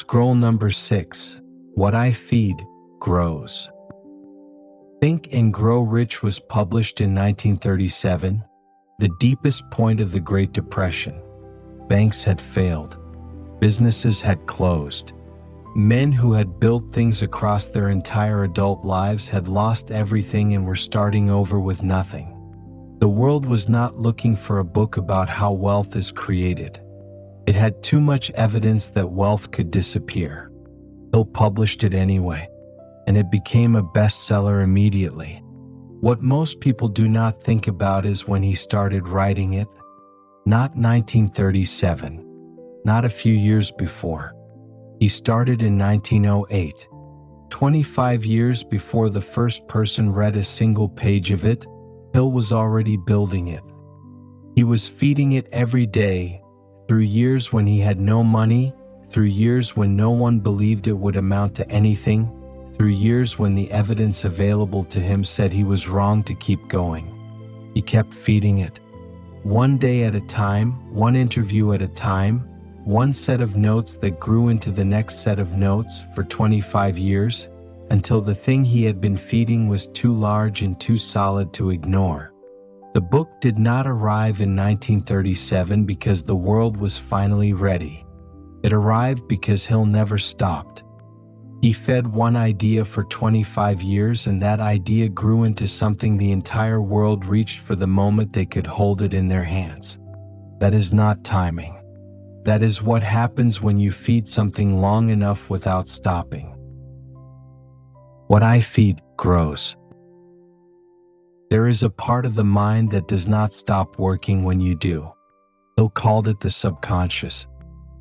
Scroll number 6. What I feed grows. Think and Grow Rich was published in 1937, the deepest point of the Great Depression. Banks had failed. Businesses had closed. Men who had built things across their entire adult lives had lost everything and were starting over with nothing. The world was not looking for a book about how wealth is created. It had too much evidence that wealth could disappear. Hill published it anyway, and it became a bestseller immediately. What most people do not think about is when he started writing it. Not 1937, not a few years before. He started in 1908. 25 years before the first person read a single page of it, Hill was already building it. He was feeding it every day, through years when he had no money, through years when no one believed it would amount to anything, through years when the evidence available to him said he was wrong to keep going. He kept feeding it. One day at a time, one interview at a time, one set of notes that grew into the next set of notes for 25 years, until the thing he had been feeding was too large and too solid to ignore. The book did not arrive in 1937 because the world was finally ready. It arrived because Hill never stopped. He fed one idea for 25 years, and that idea grew into something the entire world reached for the moment they could hold it in their hands. That is not timing. That is what happens when you feed something long enough without stopping. What I feed grows. There is a part of the mind that does not stop working when you do. Hill called it the subconscious.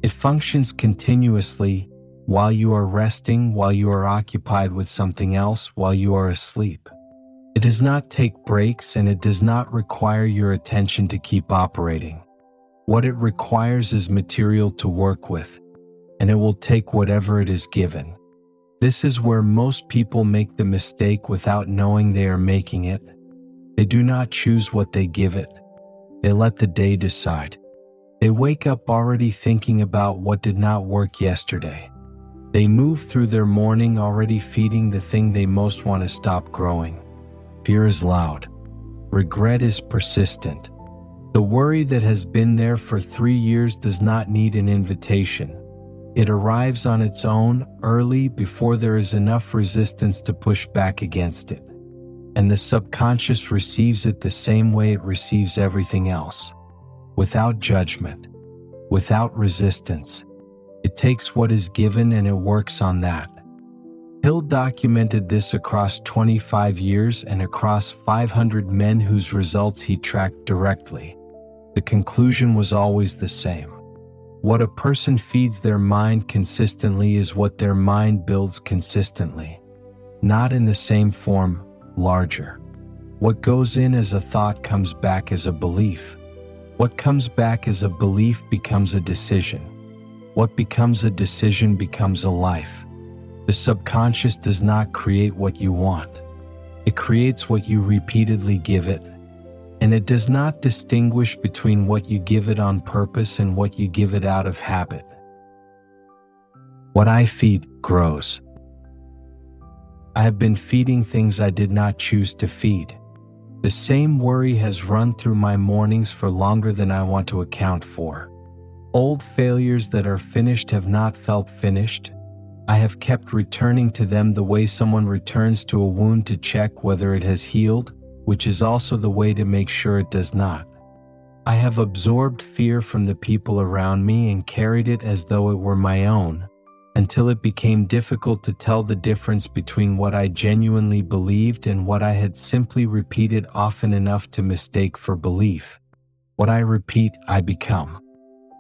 It functions continuously while you are resting, while you are occupied with something else, while you are asleep. It does not take breaks, and it does not require your attention to keep operating. What it requires is material to work with, and it will take whatever it is given. This is where most people make the mistake without knowing they are making it. They do not choose what they give it. They let the day decide. They wake up already thinking about what did not work yesterday. They move through their morning already feeding the thing they most want to stop growing. Fear is loud. Regret is persistent. The worry that has been there for 3 years does not need an invitation. It arrives on its own early before there is enough resistance to push back against it. And the subconscious receives it the same way it receives everything else. Without judgment, without resistance. It takes what is given and it works on that. Hill documented this across 25 years and across 500 men whose results he tracked directly. The conclusion was always the same. What a person feeds their mind consistently is what their mind builds consistently. Not in the same form, larger. What goes in as a thought comes back as a belief. What comes back as a belief becomes a decision. What becomes a decision becomes a life. The subconscious does not create what you want. It creates what you repeatedly give it. And it does not distinguish between what you give it on purpose and what you give it out of habit. What I feed grows. I have been feeding things I did not choose to feed. The same worry has run through my mornings for longer than I want to account for. Old failures that are finished have not felt finished. I have kept returning to them the way someone returns to a wound to check whether it has healed, which is also the way to make sure it does not. I have absorbed fear from the people around me and carried it as though it were my own, until it became difficult to tell the difference between what I genuinely believed and what I had simply repeated often enough to mistake for belief. What I repeat, I become.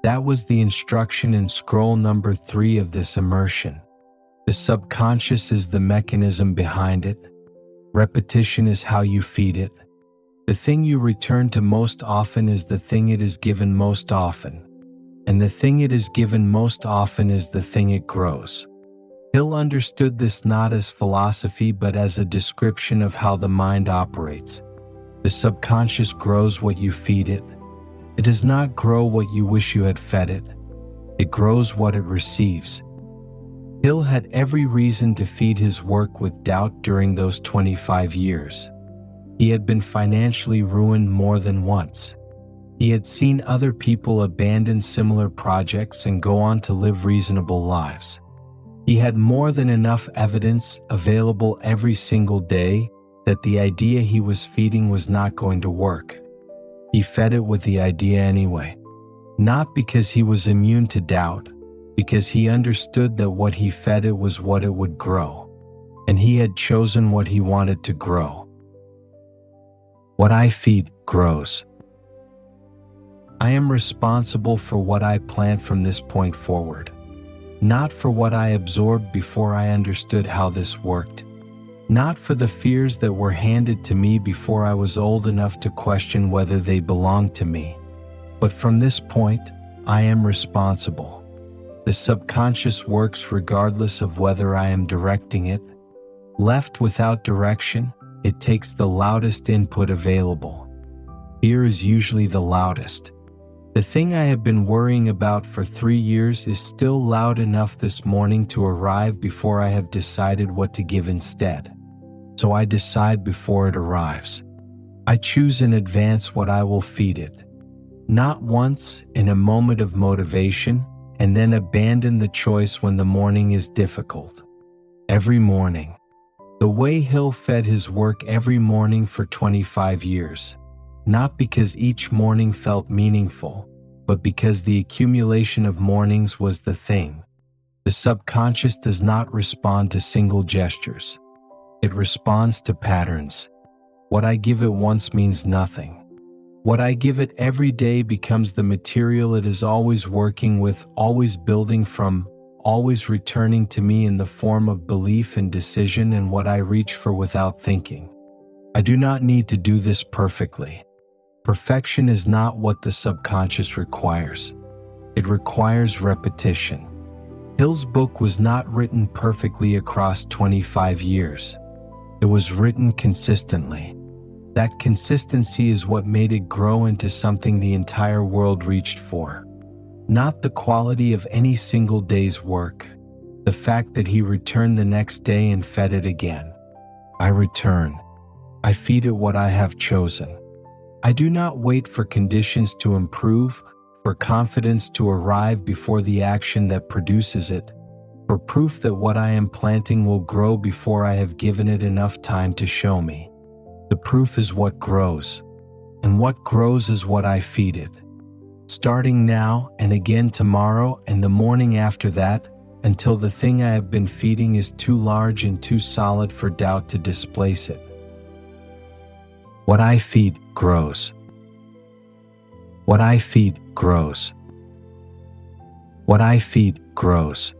That was the instruction in scroll number 3 of this immersion. The subconscious is the mechanism behind it. Repetition is how you feed it. The thing you return to most often is the thing it is given most often. And the thing it is given most often is the thing it grows. Hill understood this not as philosophy but as a description of how the mind operates. The subconscious grows what you feed it. It does not grow what you wish you had fed it. It grows what it receives. Hill had every reason to feed his work with doubt during those 25 years. He had been financially ruined more than once. He had seen other people abandon similar projects and go on to live reasonable lives. He had more than enough evidence available every single day that the idea he was feeding was not going to work. He fed it with the idea anyway. Not because he was immune to doubt, because he understood that what he fed it was what it would grow, and he had chosen what he wanted to grow. What I feed grows. I am responsible for what I plant from this point forward, not for what I absorbed before I understood how this worked, not for the fears that were handed to me before I was old enough to question whether they belonged to me. But from this point, I am responsible. The subconscious works regardless of whether I am directing it. Left without direction, it takes the loudest input available. Fear is usually the loudest. The thing I have been worrying about for 3 years is still loud enough this morning to arrive before I have decided what to give instead. So I decide before it arrives. I choose in advance what I will feed it. Not once in a moment of motivation, and then abandon the choice when the morning is difficult. Every morning. The way Hill fed his work every morning for 25 years. Not because each morning felt meaningful, but because the accumulation of mornings was the thing. The subconscious does not respond to single gestures. It responds to patterns. What I give it once means nothing. What I give it every day becomes the material it is always working with, always building from, always returning to me in the form of belief and decision and what I reach for without thinking. I do not need to do this perfectly. Perfection is not what the subconscious requires. It requires repetition. Hill's book was not written perfectly across 25 years. It was written consistently. That consistency is what made it grow into something the entire world reached for. Not the quality of any single day's work, the fact that he returned the next day and fed it again. I return. I feed it what I have chosen. I do not wait for conditions to improve, for confidence to arrive before the action that produces it, for proof that what I am planting will grow before I have given it enough time to show me. The proof is what grows, and what grows is what I feed it. Starting now and again tomorrow and the morning after that, until the thing I have been feeding is too large and too solid for doubt to displace it. What I feed grows. What I feed grows. What I feed grows.